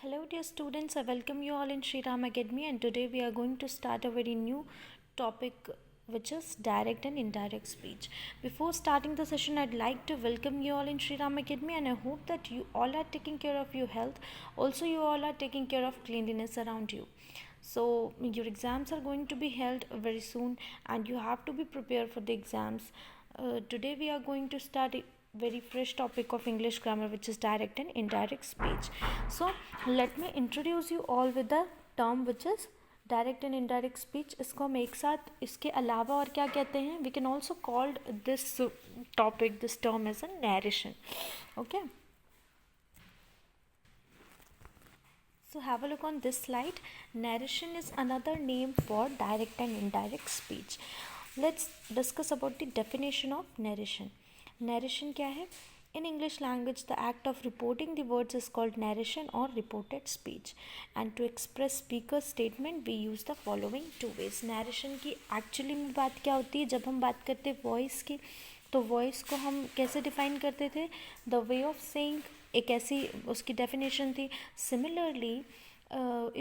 Hello dear students, I welcome you all in Sri Ram Academy, and today we are going to start a very new topic which is direct and indirect speech. Before starting the session, I'd like to welcome you all in Sri Ram Academy, and I hope that you all are taking care of your health. Also, you all are taking care of cleanliness around you. So your exams are going to be held very soon and you have to be prepared for the exams. Today we are going to start a very fresh topic of English grammar, which is direct and indirect speech. So let me introduce you all with the term which is direct and indirect speech. इसको हम एक साथ इसके अलावा और क्या कहते हैं, we can also called this topic, this term as a narration. Okay, so have a look on this slide. Narration is another name for direct and indirect speech. Let's discuss about the definition of narration. Narration क्या है? In English language, the act of reporting the words is called narration or reported speech. And to express speaker's statement, we use the following two ways. Narration की actually में बात क्या होती है? जब हम बात करते हैं वॉइस की, तो वॉइस को हम कैसे डिफाइन करते थे? द वे ऑफ सेइंग, एक ऐसी उसकी डेफिनेशन थी. Similarly,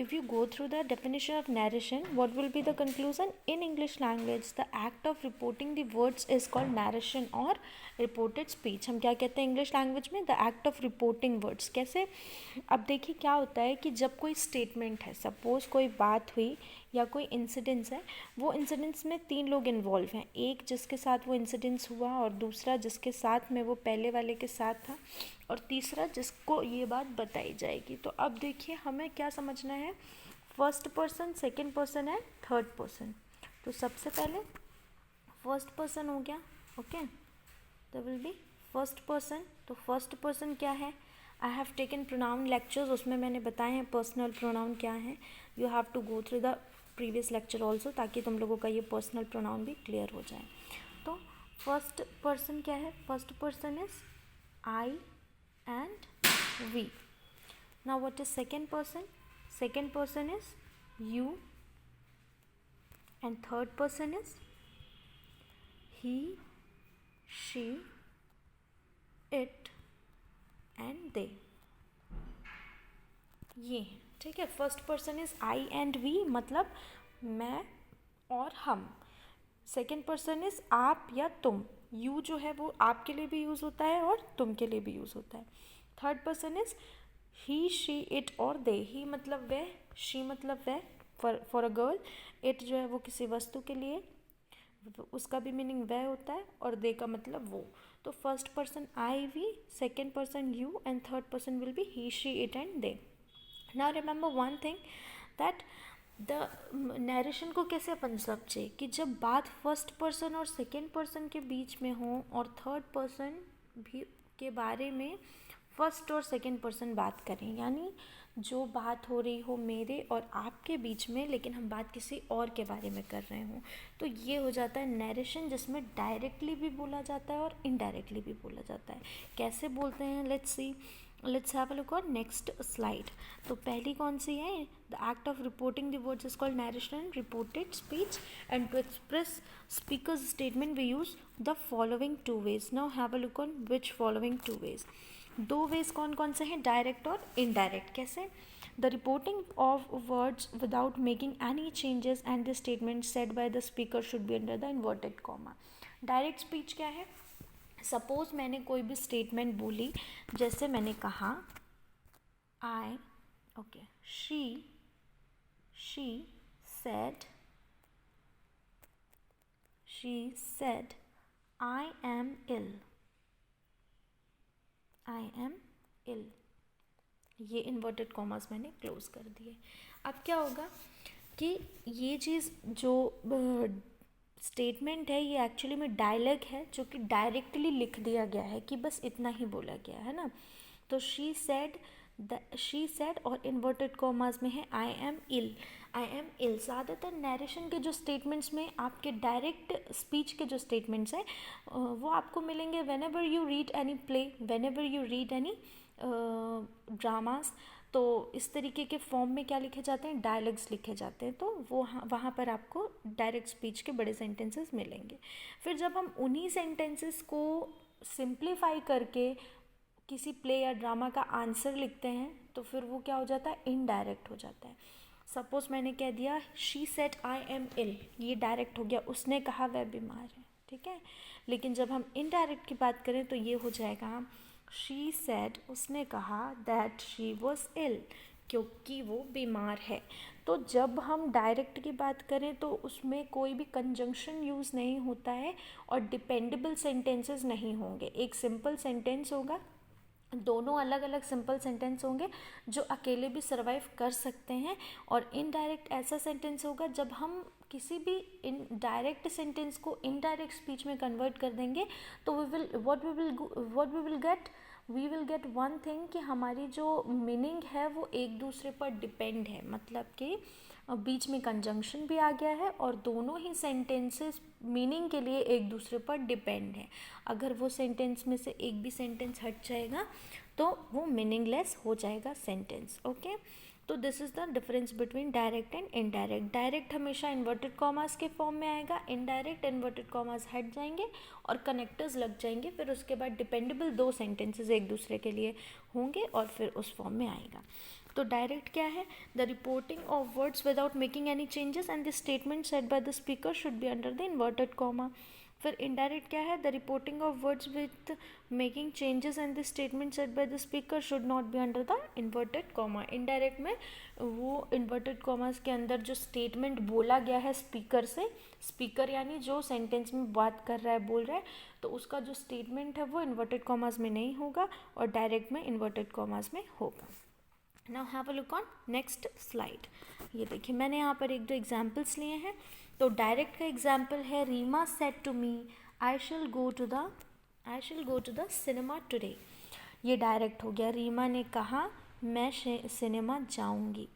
if you go through the definition of narration, what will be the conclusion? In English language, the act of reporting the words is called narration or reported speech. हम क्या कहते हैं English language में? The act of reporting words. कैसे? अब देखिए क्या होता है कि जब कोई स्टेटमेंट है, सपोज कोई बात हुई या कोई इंसिडेंस है, वो इंसिडेंस में तीन लोग इन्वॉल्व हैं. एक जिसके साथ वो इंसिडेंस हुआ, और दूसरा जिसके साथ में वो पहले वाले के साथ था, और तीसरा जिसको ये बात बताई जाएगी. तो अब देखिए हमें क्या समझना है, first person, second person and third person. तो सबसे पहले फर्स्ट पर्सन हो गया. ओके, तो विल बी फर्स्ट पर्सन. तो फर्स्ट पर्सन क्या है? I have taken pronoun lectures, उसमें मैंने बताए हैं पर्सनल प्रोनाउन क्या है. You have to go through the previous lecture also, ताकि तुम लोगों का ये पर्सनल प्रोनाउन भी क्लियर हो जाए. तो फर्स्ट पर्सन क्या है? First person is I and we. Now what is second person? Second person is you, and third person is he, she, it and they. ये है, ठीक है. First person is I and we, मतलब मैं और हम. सेकेंड पर्सन इज आप या तुम. यू जो है वो आपके लिए भी यूज़ होता है और तुम के लिए भी यूज़ होता है. Third person is he, she, it और दे. ही मतलब वह, शी मतलब वह, फॉर अ गर्ल. इट जो है वो किसी वस्तु के लिए, उसका भी मीनिंग वह होता है, और दे का मतलब वो. तो first person I, we, second person you, and third person will be he, she, it and they. Now remember one thing, that the narration को कैसे अपन समझे कि जब बात फर्स्ट पर्सन और सेकेंड पर्सन के बीच में हो, और थर्ड पर्सन भी के बारे में फर्स्ट और सेकेंड पर्सन बात करें, यानी जो बात हो रही हो मेरे और आपके बीच में, लेकिन हम बात किसी और के बारे में कर रहे हों, तो ये हो जाता है नैरेशन, जिसमें डायरेक्टली भी बोला जाता है और इनडायरेक्टली भी बोला जाता है. कैसे बोलते हैं? Let's have a look on next slide. तो पहली कौन सी है? The act of reporting the words is called narration and reported speech. And to express speakers statement we use the following two ways. Now have a look on which following two ways. दो ways कौन कौन से हैं? Direct और indirect. कैसे? The reporting of words without making any changes and the statement said by the speaker should be under the inverted comma. Direct speech क्या है? Suppose मैंने कोई भी स्टेटमेंट बोली, जैसे मैंने कहा I, okay, she said I am ill. ये इन्वर्टेड कॉमास मैंने क्लोज कर दिए. अब क्या होगा कि ये चीज़ जो स्टेटमेंट है, ये एक्चुअली में डायलॉग है, जो कि डायरेक्टली लिख दिया गया है कि बस इतना ही बोला गया है ना. तो शी सेड और इन्वर्टेड कॉमास में है आई एम इल. ज़्यादातर नैरेशन के जो स्टेटमेंट्स में, आपके डायरेक्ट स्पीच के जो स्टेटमेंट्स हैं, वो आपको मिलेंगे when ever you read any play, when ever you read any dramas. तो इस तरीके के फॉर्म में क्या लिखे जाते हैं? डायलॉग्स लिखे जाते हैं. तो वो वहाँ पर आपको डायरेक्ट स्पीच के बड़े सेंटेंसेस मिलेंगे. फिर जब हम उन्हीं सेंटेंसेस को सिंप्लीफाई करके किसी प्ले या ड्रामा का आंसर लिखते हैं, तो फिर वो क्या हो जाता है, इनडायरेक्ट हो जाता है. सपोज मैंने कह दिया she said I am ill, ये डायरेक्ट हो गया, उसने कहा वह बीमार है, ठीक है. लेकिन जब हम इनडायरेक्ट की बात करें तो ये हो जाएगा शी सेड, उसने कहा दैट शी वॉज इल, क्योंकि वो बीमार है. तो जब हम डायरेक्ट की बात करें तो उसमें कोई भी कंजंक्शन यूज़ नहीं होता है और डिपेंडेबल सेंटेंसेस नहीं होंगे. एक सिंपल सेंटेंस होगा, दोनों अलग अलग सिंपल सेंटेंस होंगे जो अकेले भी सर्वाइव कर सकते हैं. और इनडायरेक्ट ऐसा सेंटेंस होगा जब हम किसी भी इन डायरेक्ट सेंटेंस को इनडायरेक्ट स्पीच में कन्वर्ट कर देंगे तो we will get one thing कि हमारी जो मीनिंग है वो एक दूसरे पर डिपेंड है. मतलब कि बीच में कंजंक्शन भी आ गया है और दोनों ही सेंटेंसेस मीनिंग के लिए एक दूसरे पर डिपेंड है. अगर वो सेंटेंस में से एक भी सेंटेंस हट जाएगा तो वो मीनिंगलेस हो जाएगा सेंटेंस. ओके, तो this is the difference between direct and indirect. Direct हमेशा इन्वर्टेड कॉमास के फॉर्म में आएगा, इनडायरेक्ट इन्वर्टेड कॉमास हट जाएंगे और कनेक्टर्स लग जाएंगे. फिर उसके बाद डिपेंडेबल दो सेंटेंसेस एक दूसरे के लिए होंगे और फिर उस फॉर्म में आएगा. तो डायरेक्ट क्या है, the reporting of words without making any changes and the statement said by the speaker should be under the inverted comma. फिर इनडायरेक्ट क्या है, the reporting of words with making changes and the statement said by the speaker should not be under the inverted comma. Indirect में वो inverted commas के अंदर जो statement बोला गया है स्पीकर से, स्पीकर यानी जो सेंटेंस में बात कर रहा है, बोल रहा है, तो उसका जो स्टेटमेंट है वो इन्वर्टेड कॉमास में नहीं होगा और डायरेक्ट में इन्वर्टेड कॉमास में होगा. Now have a look on next slide. ये देखिए मैंने यहाँ पर एक दो एग्जाम्पल्स लिए हैं. तो डायरेक्ट का एग्जाम्पल है Reema said to me I shall go to the cinema today. ये डायरेक्ट हो गया, रीमा ने कहा मैं सिनेमा जाऊंगी.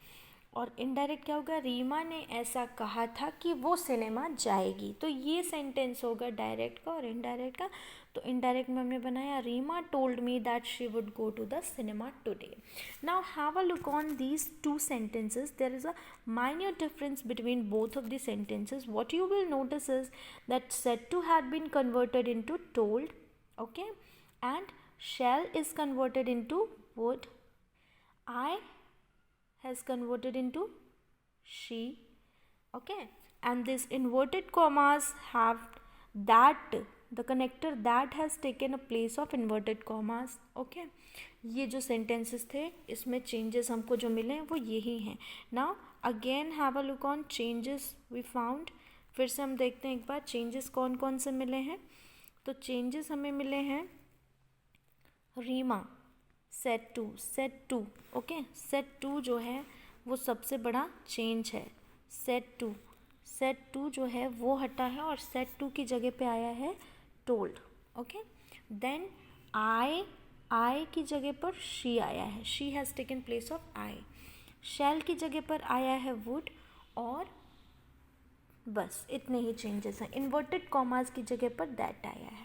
और इनडायरेक्ट क्या होगा, रीमा ने ऐसा कहा था कि वो सिनेमा जाएगी. तो ये सेंटेंस होगा डायरेक्ट का और इनडायरेक्ट का. तो इनडायरेक्ट में हमने बनाया Reema told me that she would go to the cinema today. Now have a look on these two sentences. There is a minute difference between both of the sentences. What you will notice is that said to had been converted into told, okay, and shall is converted into would. I has converted into she, okay, and these inverted commas have that, the connector that has taken a place of inverted commas. okay, ये जो sentences थे इसमें changes हमको जो मिले वो यही हैं. now again have a look on changes we found. फिर से हम देखते हैं एक बार changes कौन कौन से मिले हैं. तो changes हमें मिले हैं Reema said to. Okay, said to जो है वो सबसे बड़ा चेंज है. सेट टू जो है वो हटा है और सेट टू की जगह पे आया है टोल्ड. ओके, देन आई की जगह पर शी आया है, she has taken place of I. Shall की जगह पर आया है वुड और बस इतने ही चेंजेस हैं. इन्वर्टेड कॉमास की जगह पर दैट आया है.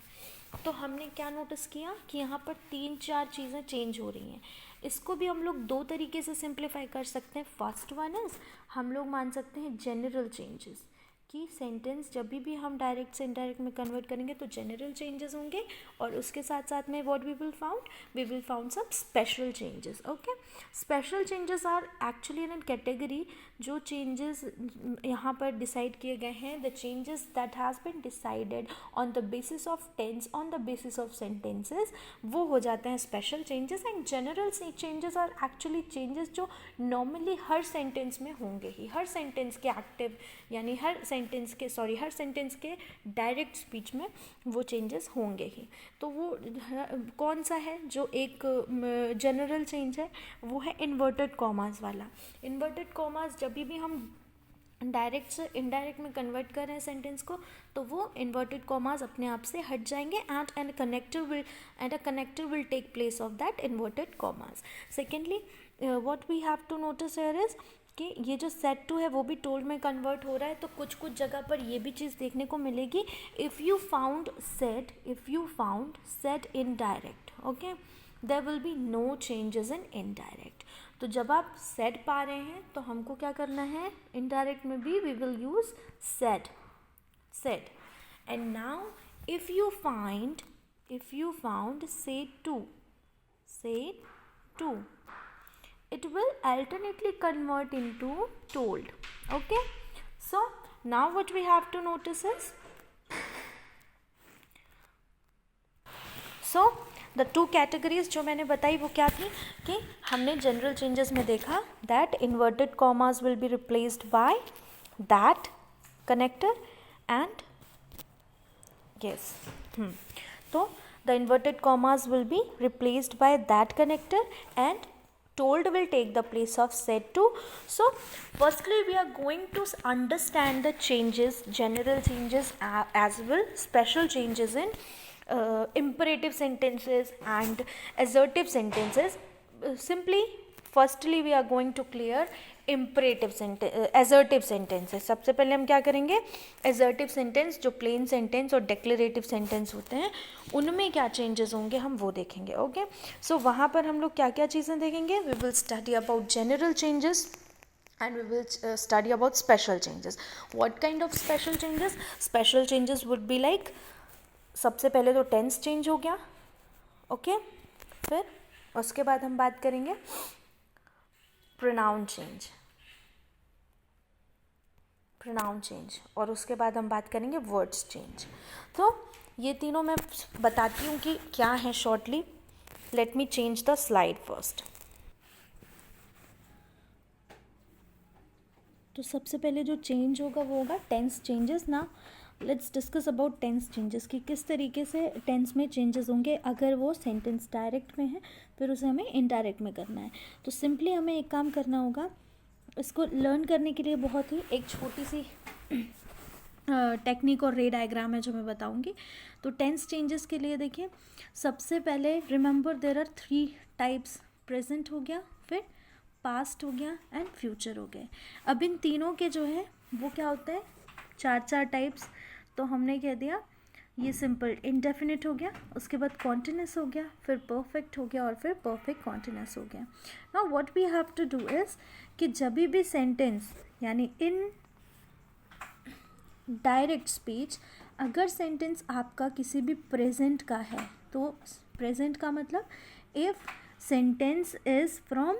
तो हमने क्या नोटिस किया कि यहाँ पर 3-4 चीज़ें चेंज हो रही हैं. इसको भी हम लोग दो तरीके से सिंप्लीफाई कर सकते हैं. फर्स्ट वन इज़ हम लोग मान सकते हैं जनरल चेंजेस, कि सेंटेंस जब भी हम डायरेक्ट से इनडायरेक्ट में कन्वर्ट करेंगे तो जनरल चेंजेस होंगे और उसके साथ साथ में what we will found some special changes. Okay, special changes are actually in category. जो चेंजेस यहाँ पर डिसाइड किए गए हैं, the changes that has been decided on the basis of tense, on the basis of sentences, वो हो जाते हैं special changes. And general changes are actually changes जो नॉर्मली हर सेंटेंस में होंगे ही, हर सेंटेंस के एक्टिव यानी हर सेंटेंस के डायरेक्ट स्पीच में वो चेंजेस होंगे ही. तो वो कौन सा है जो एक जनरल चेंज है, वो है इन्वर्टेड कॉमास वाला. इन्वर्टेड कॉमास जब भी हम डायरेक्ट से इनडायरेक्ट में कन्वर्ट कर रहे हैं सेंटेंस को तो वो इन्वर्टेड कॉमास अपने आप से हट जाएंगे and a connector will take place of that inverted commas. Secondly what we have to notice here is कि ये जो सेट टू है वो भी टोल्ड में कन्वर्ट हो रहा है. तो कुछ जगह पर ये भी चीज़ देखने को मिलेगी. If you found said in direct, okay, there will be no changes in indirect. तो जब आप सेड पा रहे हैं तो हमको क्या करना है, इनडायरेक्ट में भी we will use said. And now if you found say to it will alternately convert into told. Okay, so now what we have to notice is, so the two categories जो मैंने बताई वो क्या थी कि हमने जनरल चेंजेस में देखा that inverted commas will be replaced by that connector and yes तो the inverted commas will be replaced by that connector and told will take the place of said to. So firstly we are going to understand the changes, general changes as well special changes in imperative sentences and assertive sentences. Simply firstly we are going to clear imperative assertive sentences. सबसे पहले हम क्या करेंगे, assertive sentence जो plain sentence और declarative sentence होते हैं उनमें क्या changes होंगे हम वो देखेंगे. ओके, सो वहाँ पर हम लोग क्या क्या चीज़ें देखेंगे. We will study about general changes and we will study about special changes. What kind of special changes? Special changes would be like, सबसे पहले तो टेंस चेंज हो गया. ओके, फिर उसके बाद हम बात करेंगे प्रोनाउन चेंज और उसके बाद हम बात करेंगे वर्ड्स चेंज. तो ये तीनों मैं बताती हूँ कि क्या है shortly. Let me change the slide first. तो सबसे पहले जो चेंज होगा वो होगा टेंस चेंजेस. ना let's discuss about tense changes कि किस तरीके से टेंस में चेंजेस होंगे अगर वो सेंटेंस डायरेक्ट में है फिर उसे हमें इनडायरेक्ट में करना है. तो सिंपली हमें एक काम करना होगा, इसको लर्न करने के लिए बहुत ही एक छोटी सी टेक्निक और रे डायग्राम है जो मैं बताऊंगी. तो टेंस चेंजेस के लिए देखिए, सबसे पहले remember there are 3 types. Present हो गया, फिर पास्ट हो गया एंड फ्यूचर हो गए. अब इन तीनों के जो है वो क्या होता है, 4 टाइप्स. तो हमने कह दिया ये सिंपल इंडेफिनिट हो गया, उसके बाद कॉन्टिन्यूस हो गया, फिर परफेक्ट हो गया और फिर परफेक्ट कॉन्टिन्यूस हो गया. Now what we have to do is कि जब भी सेंटेंस यानी इन डायरेक्ट स्पीच अगर सेंटेंस आपका किसी भी प्रेजेंट का है, तो प्रेजेंट का मतलब if sentence is from,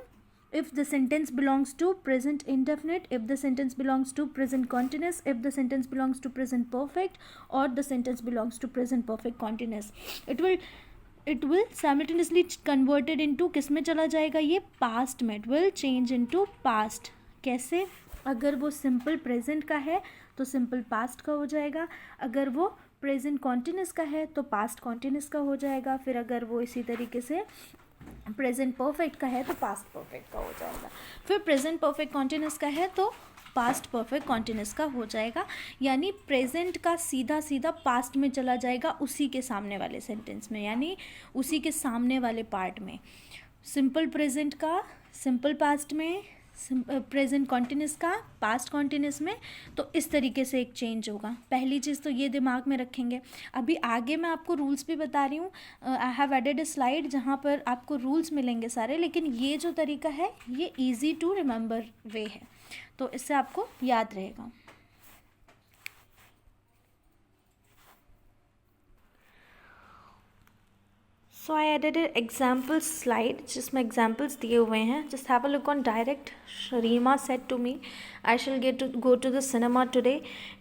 if the sentence belongs to present indefinite, if the sentence belongs to present continuous, if the sentence belongs to present perfect or the sentence belongs to present perfect continuous, it will simultaneously converted into किस में चला जाएगा, ये past में. it will change into past. कैसे? अगर वो simple present का है तो सिंपल पास्ट का हो जाएगा, अगर वो प्रेजेंट कॉन्टिन्यूस का है तो पास्ट कॉन्टिन्यूस का हो जाएगा, फिर अगर वो इसी तरीके से प्रेजेंट परफेक्ट का है तो पास्ट परफेक्ट का हो जाएगा, फिर प्रेजेंट परफेक्ट कॉन्टिन्यूस का है तो पास्ट परफेक्ट कॉन्टिन्यूस का हो जाएगा. यानी प्रेजेंट का सीधा सीधा पास्ट में चला जाएगा उसी के सामने वाले सेंटेंस में, यानी उसी के सामने वाले पार्ट में. सिंपल प्रेजेंट का सिंपल पास्ट में, प्रेजेंट कॉन्टिन्यूस का पास्ट कॉन्टिन्यूस में. तो इस तरीके से एक चेंज होगा. पहली चीज़ तो ये दिमाग में रखेंगे. अभी आगे मैं आपको रूल्स भी बता रही हूँ. I have added a slide जहाँ पर आपको रूल्स मिलेंगे सारे, लेकिन ये जो तरीका है ये ईजी टू रिमेंबर वे है, तो इससे आपको याद रहेगा. So I added example slide जिसमें एग्जाम्पल्स दिए हुए हैं. Just have a look on direct. Reema said to me I shall go to the cinema today.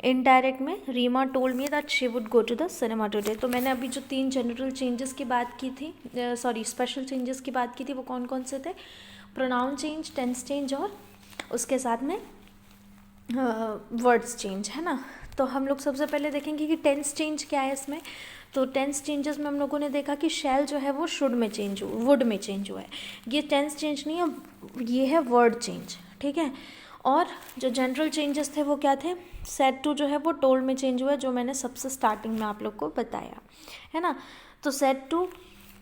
Indirect में Reema told me that she would go to the cinema today. तो मैंने अभी जो 3 general changes की बात की थी, सॉरी स्पेशल चेंजेस की बात की थी, वो कौन कौन से थे? प्रोनाउन चेंज, टेंस चेंज और उसके साथ में वर्ड्स चेंज, है ना. तो हम लोग सबसे पहले देखेंगे कि टेंस चेंज क्या है इसमें. तो टेंस चेंजेस में हम लोगों ने देखा कि शैल जो है वो शुड में चेंज हुआ, वुड में चेंज हुआ है. ये टेंस चेंज नहीं है, ये है वर्ड चेंज, ठीक है. और जो जनरल चेंजेस थे वो क्या थे? सेड टू जो है वो टोल्ड में चेंज हुआ है, जो मैंने सबसे स्टार्टिंग में आप लोग को बताया, है ना. तो सेड टू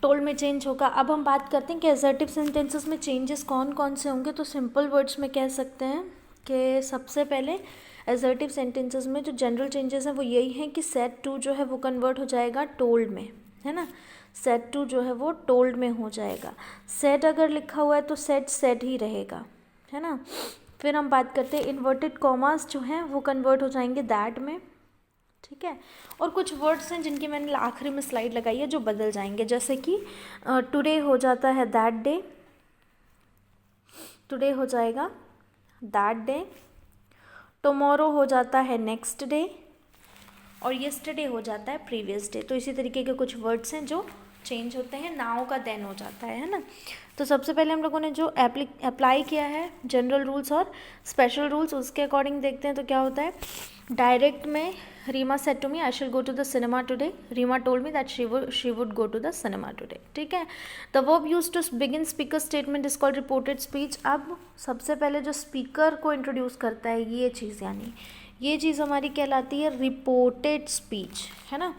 टोल्ड में चेंज होगा. अब हम बात करते हैं कि असर्टिव सेंटेंसेस में चेंजेस कौन कौन से होंगे. तो सिंपल वर्ड्स में कह सकते हैं कि सबसे पहले असर्टिव सेंटेंसेस में जो जनरल चेंजेस हैं वो यही हैं कि सेड टू जो है वो कन्वर्ट हो जाएगा टोल्ड में, है ना. सेड टू जो है वो टोल्ड में हो जाएगा. सेड अगर लिखा हुआ है तो सेड ही रहेगा, है ना. फिर हम बात करते हैं इन्वर्टेड कॉमास जो हैं वो कन्वर्ट हो जाएंगे दैट में, ठीक है. और कुछ वर्ड्स हैं जिनकी मैंने आखिरी में स्लाइड लगाई है जो बदल जाएंगे, जैसे कि टुडे हो जाता है दैट डे, टुडे हो जाएगा दैट डे, टुमारो हो जाता है नेक्स्ट डे, और येस्टरडे हो जाता है प्रीवियस डे। तो इसी तरीके के कुछ वर्ड्स हैं जो चेंज होते हैं, नाउ का देन हो जाता है ना। तो सबसे पहले हम लोगों ने जो अप्लाई किया है जनरल रूल्स और स्पेशल रूल्स, उसके अकॉर्डिंग देखते हैं तो क्या होता है। डायरेक्ट में Reema said to me I shall go to the cinema today, Reema told me that she would go to the cinema today, ठीक है। The verb use to begin speaker statement is called reported speech. अब सबसे पहले जो speaker को introduce करता है ये चीज़, यानी ये चीज़ हमारी कहलाती है रिपोर्टेड स्पीच, है ना।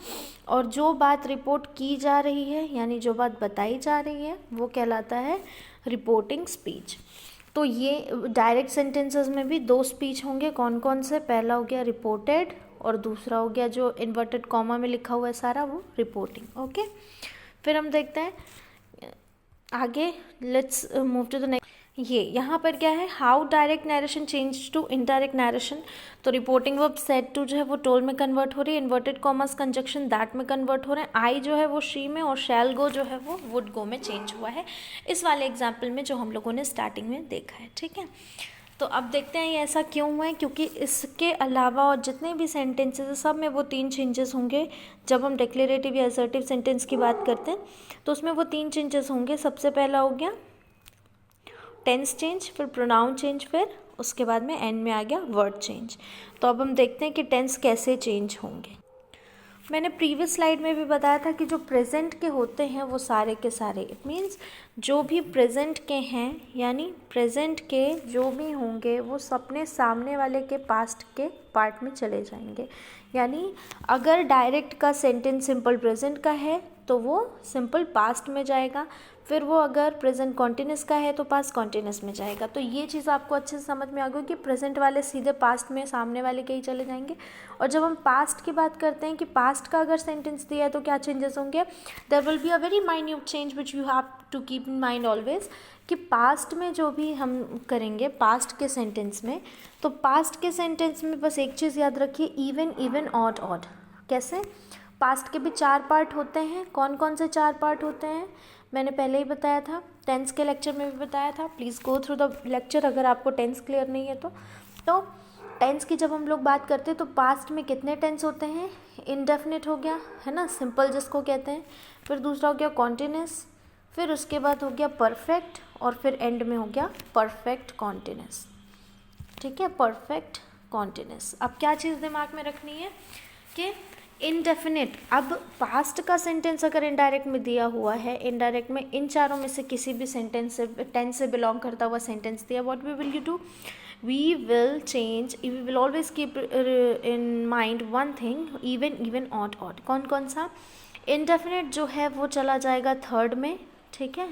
और जो बात रिपोर्ट की जा रही है यानी जो बात बताई जा रही है वो कहलाता है रिपोर्टिंग स्पीच। तो ये डायरेक्ट सेंटेंसेस में भी दो स्पीच होंगे, कौन कौन से। पहला हो गया रिपोर्टेड और दूसरा हो गया जो इन्वर्टेड कॉमा में लिखा हुआ है सारा वो रिपोर्टिंग। ओके, फिर हम देखते हैं आगे। Let's move to the next. ये यहाँ पर क्या है, how direct narration change to indirect narration. तो रिपोर्टिंग वर्ब सेड टू जो है वो टोल्ड में कन्वर्ट हो रही है, इन्वर्टेड कॉमर्स कंजक्शन दैट में कन्वर्ट हो रहे हैं, आई जो है वो शी में, और शैल गो जो है वो वुड गो में चेंज हुआ है इस वाले एग्जाम्पल में जो हम लोगों ने स्टार्टिंग में देखा है, ठीक है। तो अब देखते हैं ये ऐसा क्यों हुआ है, क्योंकि इसके अलावा और जितने भी सेंटेंसेस हैं सब में वो 3 चेंजेस होंगे। जब हम डिक्लेरेटिव या असर्टिव सेंटेंस की बात करते हैं तो उसमें वो 3 चेंजेस होंगे। सबसे पहला हो गया टेंस चेंज, फिर प्रोनाउन चेंज, फिर उसके बाद में एंड में आ गया वर्ड चेंज। तो अब हम देखते हैं कि टेंस कैसे चेंज होंगे। मैंने प्रीवियस स्लाइड में भी बताया था कि जो प्रेजेंट के होते हैं वो सारे के सारे, इट मीन्स जो भी प्रेजेंट के हैं यानी प्रेजेंट के जो भी होंगे वो सपने सामने वाले के पास्ट के पार्ट में चले जाएंगे। यानी अगर डायरेक्ट का सेंटेंस सिंपल प्रेजेंट का है तो वो सिंपल पास्ट में जाएगा, फिर वो अगर प्रेजेंट कॉन्टिन्यूस का है तो पास्ट कॉन्टिन्यूस में जाएगा। तो ये चीज़ आपको अच्छे से समझ में आ गई कि प्रेजेंट वाले सीधे पास्ट में सामने वाले के ही चले जाएंगे। और जब हम पास्ट की बात करते हैं कि पास्ट का अगर सेंटेंस दिया है तो क्या चेंजेस होंगे, there will be a very minute change which you have to keep in mind always, कि पास्ट में जो भी हम करेंगे पास्ट के सेंटेंस में, तो पास्ट के सेंटेंस में बस एक चीज़ याद रखिए, इवन इवन ऑड ऑड। कैसे? पास्ट के भी 4 पार्ट होते हैं। कौन कौन से 4 पार्ट होते हैं मैंने पहले ही बताया था, टेंस के लेक्चर में भी बताया था। Please go through the lecture अगर आपको टेंस क्लियर नहीं है तो टेंस की जब हम लोग बात करते हैं तो पास्ट में कितने टेंस होते हैं, इंडेफिनिट हो गया है ना, सिंपल जिसको कहते हैं, फिर दूसरा हो गया कॉन्टिन्यूस, फिर उसके बाद हो गया परफेक्ट, और फिर एंड में हो गया परफेक्ट कॉन्टिन्यूस, ठीक है, परफेक्ट कॉन्टिन्यूस। अब क्या चीज़ दिमाग में रखनी है कि इनडेफिनिट, अब पास्ट का सेंटेंस अगर इनडायरेक्ट में दिया हुआ है, इनडायरेक्ट में इन चारों में से किसी भी सेंटेंस से टेंस से बिलोंग करता हुआ सेंटेंस दिया, what we will you do, we will always keep in mind one thing, even even odd odd. कौन कौन सा? इनडेफिनिट जो है वो चला जाएगा थर्ड में, ठीक है,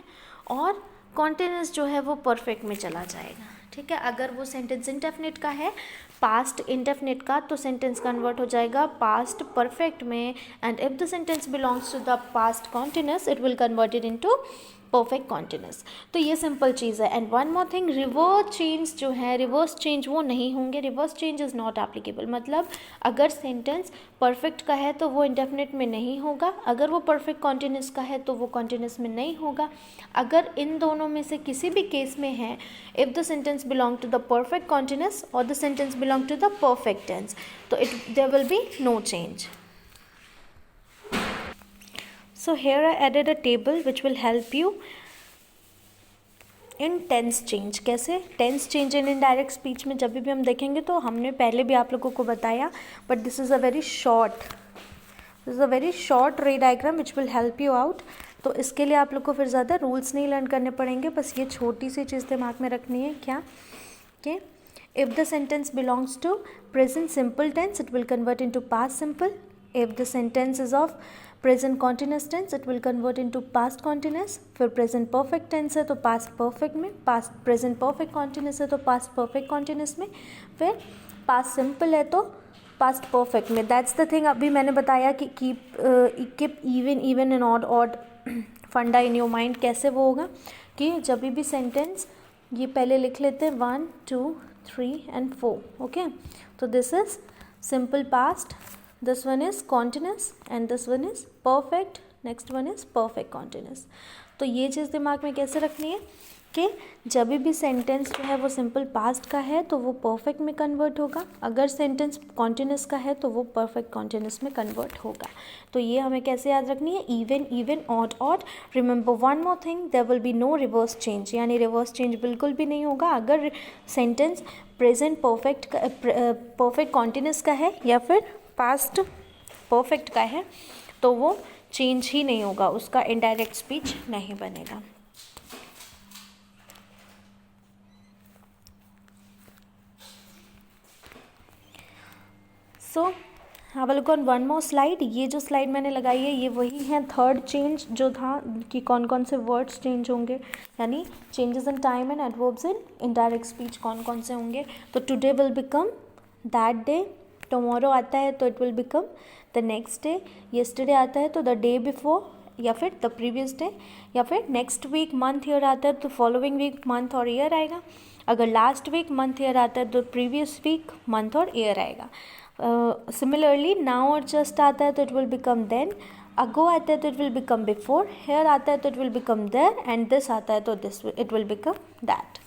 और कॉन्टिन्यूस जो है वो परफेक्ट में चला जाएगा, ठीक है। अगर वो सेंटेंस इंडेफिनिट का है, पास्ट इंडेफिनिट का, तो सेंटेंस कन्वर्ट हो जाएगा पास्ट परफेक्ट में, and if the sentence belongs to the past continuous it will converted into perfect continuous. तो ये सिंपल चीज़ है। And one more thing, reverse change जो है, रिवर्स चेंज वो नहीं होंगे, reverse change is not applicable. मतलब अगर सेंटेंस परफेक्ट का है तो वो इंडेफिनिट में नहीं होगा, अगर वो परफेक्ट कॉन्टिन्यूस का है तो वो कॉन्टिन्यूस में नहीं होगा। अगर इन दोनों में से किसी भी केस में है, if the sentence belong to the perfect continuous और the sentence belong to the perfect tense, तो there will be no change. So here I added a table which will help you in tense change. कैसे? tense change in indirect speech में जब भी हम देखेंगे तो हमने पहले भी आप लोगों को बताया, but this is a very short ray diagram which will help you out. तो इसके लिए आप लोग को फिर ज़्यादा रूल्स नहीं लर्न करने पड़ेंगे, बस ये छोटी सी चीज़ दिमाग में रखनी है, क्या कि if the sentence belongs to present simple tense it will convert into past simple. If the sentence is of present continuous tense it will convert into past continuous. फिर प्रेजेंट परफेक्ट टेंस है तो past perfect में, past present perfect continuous है तो past perfect continuous में, फिर past simple है तो पास्ट परफेक्ट में. दैट्स द थिंग अभी मैंने बताया कि कीप इवन एंड ऑड फंडा इन योर माइंड. कैसे वो होगा कि जब भी सेंटेंस, ये पहले लिख लेते हैं 1 2 3 and 4. ओके, तो this is simple past, this one is continuous and this one is perfect, next one is perfect continuous. तो ये चीज़ दिमाग में कैसे रखनी है कि जब भी सेंटेंस जो है वो सिंपल पास्ट का है तो वो परफेक्ट में कन्वर्ट होगा, अगर सेंटेंस कॉन्टिन्यूस का है तो वो परफेक्ट कॉन्टिन्यूस में कन्वर्ट होगा। तो ये हमें कैसे याद रखनी है, even even, odd odd. Remember one more thing, there will be no reverse change, यानी रिवर्स चेंज बिल्कुल भी नहीं होगा अगर सेंटेंस प्रेजेंट परफेक्ट कॉन्टिन्यूस का है या फिर पास्ट परफेक्ट का है, तो वो चेंज ही नहीं होगा, उसका इनडायरेक्ट स्पीच नहीं बनेगा। So have a look on one more slide. ये जो स्लाइड मैंने लगाई है ये वही है थर्ड चेंज जो था कि कौन कौन से वर्ड्स चेंज होंगे, यानी changes in time and adverbs in indirect speech कौन कौन से होंगे। तो today will become that day, tomorrow आता है तो it will become the next day, yesterday आता है तो द डे बिफोर या फिर द प्रीवियस डे, या फिर नेक्स्ट वीक मंथ ईयर आता है तो फॉलोइंग वीक मंथ और ईयर आएगा, अगर लास्ट वीक मंथ ईयर आता है तो प्रीवियस वीक मंथ और ईयर आएगा। सिमिलरली नाउ और जस्ट आता है तो it will become then, ago आता है तो it will become before, here आता है तो it will become there, and this आता है तो this it will become that.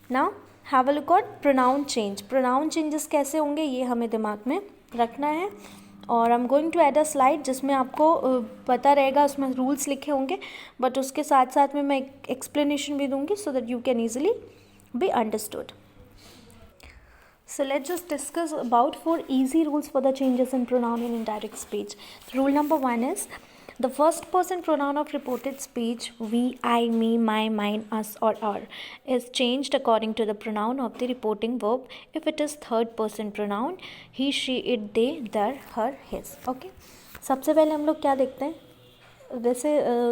Now have a look on pronoun change. Pronoun changes कैसे होंगे ये हमें दिमाग में रखना है, और I am going to add a slide जिसमें आपको पता रहेगा, उसमें रूल्स लिखे होंगे, बट उसके साथ साथ में मैं एक एक्सप्लेनेशन भी दूंगी so that you can easily be understood. So let's just discuss about 4 easy rules for the changes in pronoun in indirect speech. Rule number 1 is the first person pronoun of reported speech we, I, me, my, mine, us or our is changed according to the pronoun of the reporting verb if it is third person pronoun he, she, it, they, their, her, his. Okay, सबसे पहले हम लोग क्या देखते हैं, वैसे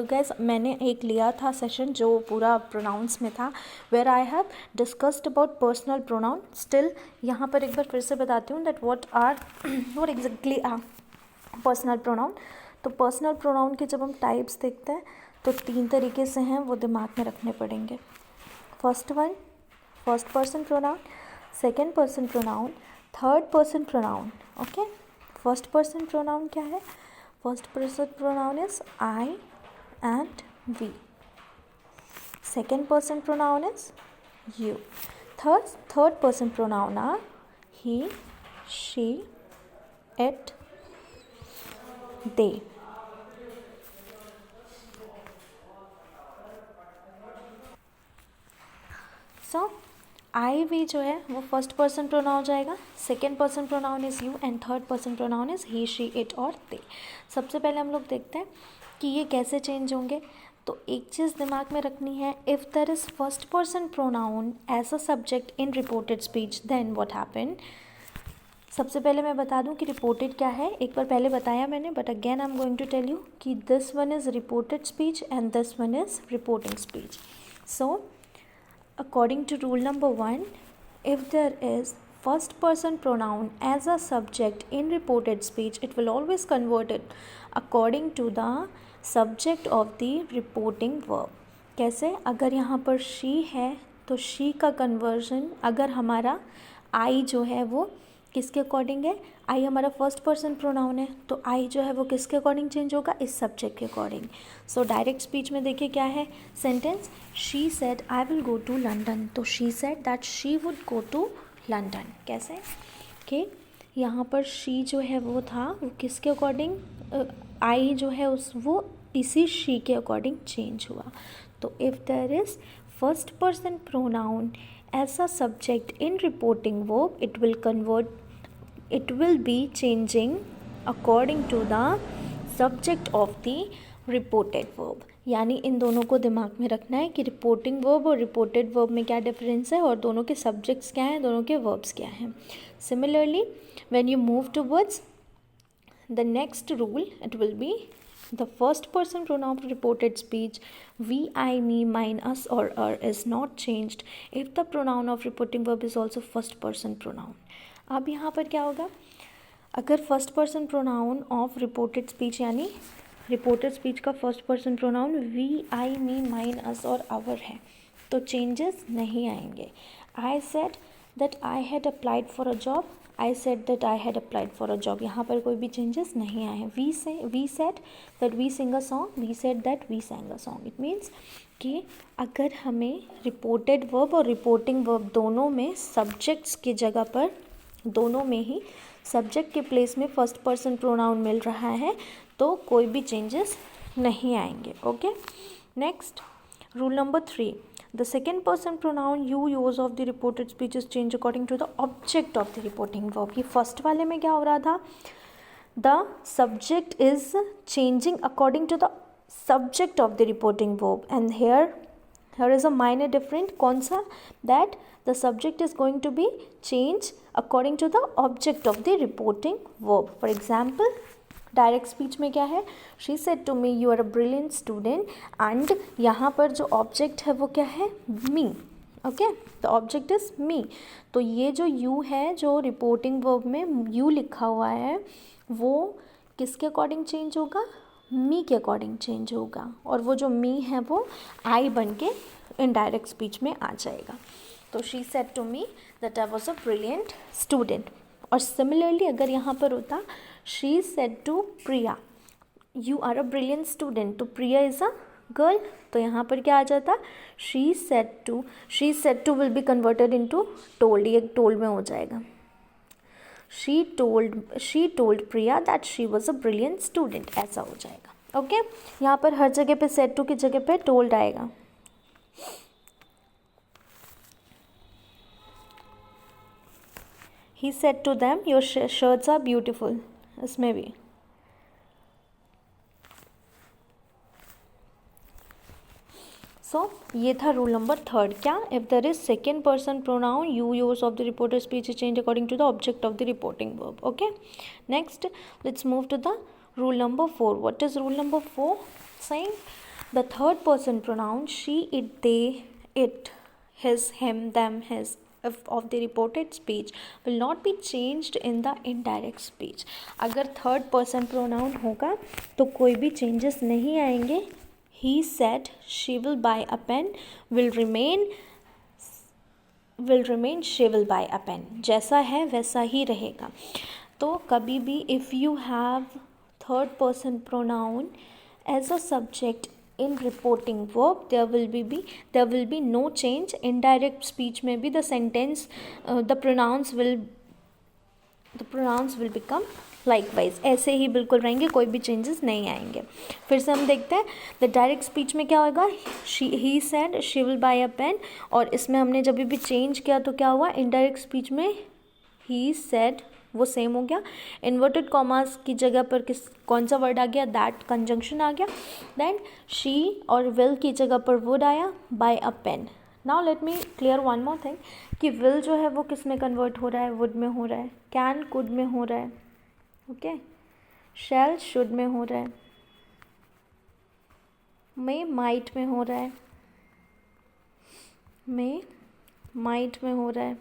gas मैंने एक लिया था सेशन जो पूरा प्रोनाउंस में था, where I have discussed about personal pronoun. Still यहाँ पर एक बार फिर से बताती हूँ that what exactly are personal pronoun. तो पर्सनल प्रोनाउन के जब हम टाइप्स देखते हैं तो 3 तरीके से हैं, वो दिमाग में रखने पड़ेंगे। First one first person pronoun, second person pronoun, third person pronoun. Okay, first person pronoun क्या है? First person pronoun is I and we. Second person pronoun is you. Third person pronoun are he, she, it, they. So I we जो है वो first person pronoun हो जाएगा, second person pronoun is you and third person pronoun is he, she, it और they. सबसे पहले हम लोग देखते हैं कि ये कैसे चेंज होंगे। तो एक चीज़ दिमाग में रखनी है, if there is first person pronoun as a subject in reported speech then what happen. सबसे पहले मैं बता दूं कि रिपोर्टेड क्या है, एक बार पहले बताया मैंने, but again I am going to tell you कि this one is reported speech and this one is reporting speech. So according to rule number 1, if there is first person pronoun as a subject in reported speech, it will always convert it according to the subject of the reporting verb. कैसे? अगर यहाँ पर she है तो she का conversion अगर हमारा I जो है वो किसके अकॉर्डिंग है, आई हमारा फर्स्ट पर्सन प्रोनाउन है तो आई जो है वो किसके अकॉर्डिंग चेंज होगा, इस सब्जेक्ट के अकॉर्डिंग। सो डायरेक्ट स्पीच में देखिए क्या है sentence, she said I will go to London, तो she said that she would go to London. कैसे कि यहाँ पर शी जो है वो था वो किसके अकॉर्डिंग, आई जो है उस वो इसी शी के अकॉर्डिंग चेंज हुआ। तो if there is first person pronoun as a subject in reporting verb it will be changing according to the subject of the reported verb। यानी इन दोनों को दिमाग में रखना है कि रिपोर्टिंग वर्ब और रिपोर्टेड वर्ब में क्या डिफरेंस है और दोनों के सब्जेक्ट्स क्या हैं, दोनों के वर्ब्स क्या हैं। Similarly when you move towards the next rule it will be the first person pronoun of reported speech we, I, me, mine, us or our is not changed if the pronoun of reporting verb is also first person pronoun। अब यहाँ पर क्या होगा, अगर first person pronoun of reported speech यानी reported speech का first person pronoun we, I, me, mine, us और our है तो चेंजेस नहीं आएंगे। I said that I had applied for a job, I said that I had applied for a job, यहाँ पर कोई भी चेंजेस नहीं आए हैं। We said that we sing a song, we said that we sang a song. It means कि अगर हमें रिपोर्टेड वर्ब और रिपोर्टिंग वर्ब दोनों में सब्जेक्ट्स की जगह पर, दोनों में ही सब्जेक्ट के प्लेस में फर्स्ट पर्सन प्रोनाउन मिल रहा है तो कोई भी चेंजेस नहीं आएंगे. Okay. Next, rule number 3. The second person pronoun you use of the reported speech is change according to the object of the reporting verb. ये फर्स्ट वाले में क्या हो रहा था? The subject is changing according to the subject of the reporting verb, and here is a minor difference. कौन सा? that the subject is going to be changed according to the object of the reporting verb. For example, direct speech में क्या है? she said to me you are a brilliant student, and यहाँ पर जो object है वो क्या है? me. Okay, the object is me. तो ये जो यू है, जो रिपोर्टिंग वर्ब में यू लिखा हुआ है, वो किसके अकॉर्डिंग चेंज होगा? मी के अकॉर्डिंग चेंज होगा, और वो जो मी है वो आई बन के इनडायरेक्ट स्पीच में आ जाएगा. तो she said to me that I was a brilliant student. और सिमिलरली अगर यहाँ पर होता she said to Priya you are a brilliant student, तो प्रिया इज़ अ गर्ल, तो यहाँ पर क्या आ जाता? She said to will be converted into told. ये टोल्ड में हो जाएगा. She told Priya that she was a brilliant student. ऐसा हो जाएगा. ओके. यहाँ पर हर जगह पे said to की जगह पे told आएगा. He said to them your shirts are beautiful. इसमें भी सो ये था रूल नंबर 3. क्या? If there is second person pronoun you use of the reported speech is change according to the object of the reporting verb. Okay. Next, let's move to the rule number 4. What is rule number 4? Saying the third person pronoun she, it, they, it, his, him, them, his of the reported speech will not be changed in the indirect speech. अगर third person pronoun होगा तो कोई भी changes नहीं आएंगे. He said she will buy a pen will remain she will buy a pen. जैसा है वैसा ही रहेगा. तो कभी भी if you have third person pronoun as a subject in reporting verb, there will be no change. Indirect speech में भी the sentence the pronouns will become likewise. ऐसे ही बिल्कुल रहेंगे, कोई भी चेंजेस नहीं आएंगे. फिर से हम देखते हैं द डायरेक्ट स्पीच में क्या होगा? He said she will buy a pen, और इसमें हमने जब भी चेंज किया तो क्या हुआ? इनडायरेक्ट स्पीच में ही सेड वो सेम हो गया. इन्वर्टेड कॉमास की जगह पर कौन सा वर्ड आ गया? दैट कंजंक्शन आ गया. देन शी और विल की जगह पर वुड आया, by a pen. Now let me clear one more thing कि विल जो है वो किस में कन्वर्ट हो रहा है? वुड में हो रहा है. कैन कुड में हो रहा है. ओके. शैल शुड में हो रहा है. मे माइट में हो रहा है. मे माइट में हो रहा है.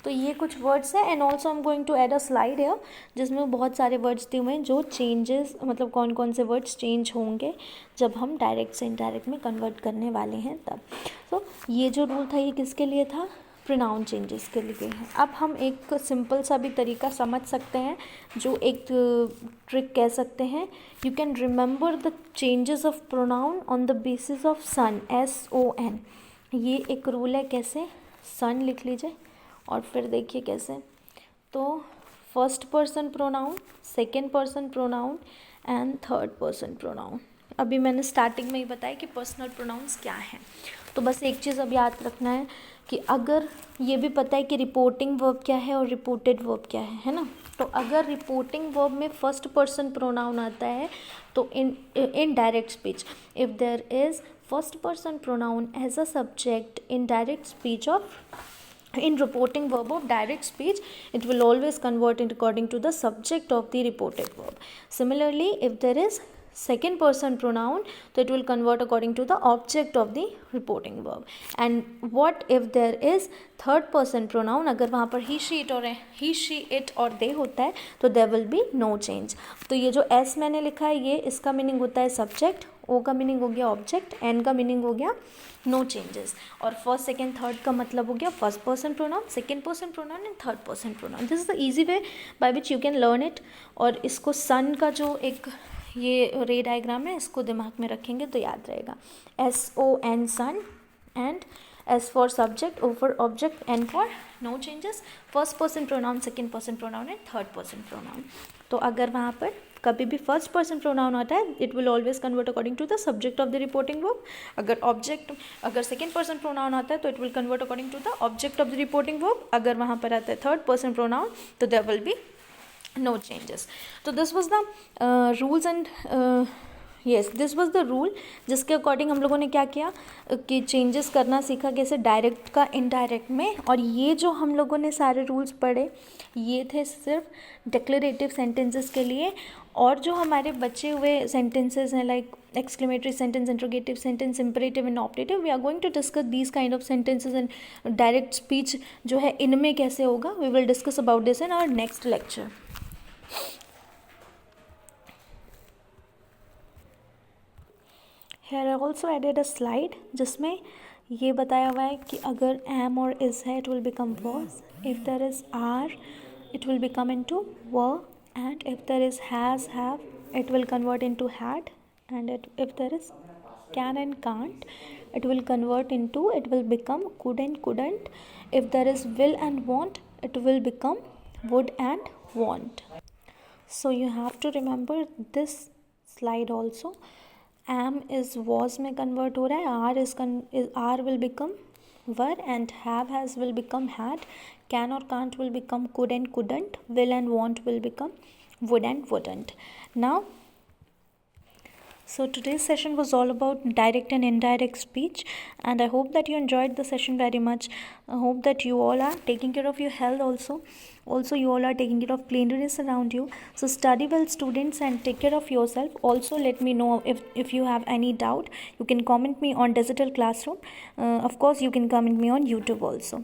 तो ये कुछ वर्ड्स हैं. And also I am going to add a slide है जिसमें बहुत सारे वर्ड्स दिए हुए हैं जो चेंजेस, मतलब कौन कौन से वर्ड्स चेंज होंगे जब हम डायरेक्ट से इनडायरेक्ट में कन्वर्ट करने वाले हैं तब. तो ये जो रूल था ये किसके लिए था? प्रोनाउन चेंजेस के लिए है. अब हम एक सिंपल सा भी तरीका समझ सकते हैं, जो एक ट्रिक कह सकते हैं. You can remember the changes of pronoun on the basis of son, SON. ये एक रूल है. कैसे? सन लिख लीजिए और फिर देखिए कैसे. तो first person pronoun, second person pronoun and third person pronoun. अभी मैंने स्टार्टिंग में ही बताया कि पर्सनल प्रोनाउंस क्या हैं. तो बस एक चीज़ अब याद रखना है कि अगर ये भी पता है कि रिपोर्टिंग वर्ब क्या है और रिपोर्टेड वर्ब क्या है ना. तो अगर रिपोर्टिंग वर्ब में फर्स्ट पर्सन प्रोनाउन आता है तो in direct speech if there is first person pronoun as a subject in direct speech in reporting verb of direct speech, it will always convert it according to the subject of the reported verb. Similarly, if there is second person pronoun, so it will convert according to the object of the reporting verb. And what if there is third person pronoun? अगर वहाँ पर he she it और they होता है तो there will be no change. तो ये जो s मैंने लिखा है ये इसका मीनिंग होता है सब्जेक्ट, o का मीनिंग हो गया ऑब्जेक्ट, n का मीनिंग हो गया नो चेंजेस, और फर्स्ट सेकेंड थर्ड का मतलब हो गया first person pronoun, second person pronoun and third person pronoun. This is the easy way by which you can learn it. और इसको सन का जो एक ये रे डायग्राम है, इसको दिमाग में रखेंगे तो याद रहेगा. SON sun and S for subject, O for object, N for no changes, first person pronoun, second person pronoun and third person pronoun. तो अगर वहाँ पर कभी भी फर्स्ट पर्सन प्रोनाउन आता है, it will always convert according to the subject of the reporting verb. अगर second person pronoun आता है तो it will convert according to the object of the reporting verb. अगर वहाँ पर आता है थर्ड पर्सन प्रोनाउन तो there will be no changes. So this was the rules and yes, this was the rule जिसके अकॉर्डिंग हम लोगों ने क्या किया कि चेंजेस करना सीखा कैसे डायरेक्ट का इनडायरेक्ट में. और ये जो हम लोगों ने सारे रूल्स पढ़े ये थे सिर्फ डिक्लेरेटिव सेंटेंसेस के लिए. और जो हमारे बचे हुए सेंटेंसेस हैं like exclamatory sentence, interrogative sentence, imperative and optative, we are going to discuss these kind of sentences and direct speech जो है इनमें कैसे होगा. We will discuss about this in our next lecture. Here I also added a slide जिसमें ये बताया हुआ है कि अगर am और is है it will become was, if there is are it will become into were, and if there is has have it will convert into had, and if there is can and can't it will convert into it will become could and couldn't. If there is will and want it will become would and want. So you have to remember this slide also. am is was में convert हो रहा है, are will become were, and have has will become had, can or can't will become could and couldn't, will and want will become would and wouldn't. Now so today's session was all about direct and indirect speech, and I hope that you enjoyed the session very much. I hope that you all are taking care of your health also you all are taking care of cleanliness around you. So study well students and take care of yourself. Also let me know if you have any doubt. You can comment me on Digital Classroom. Of course you can comment me on YouTube also.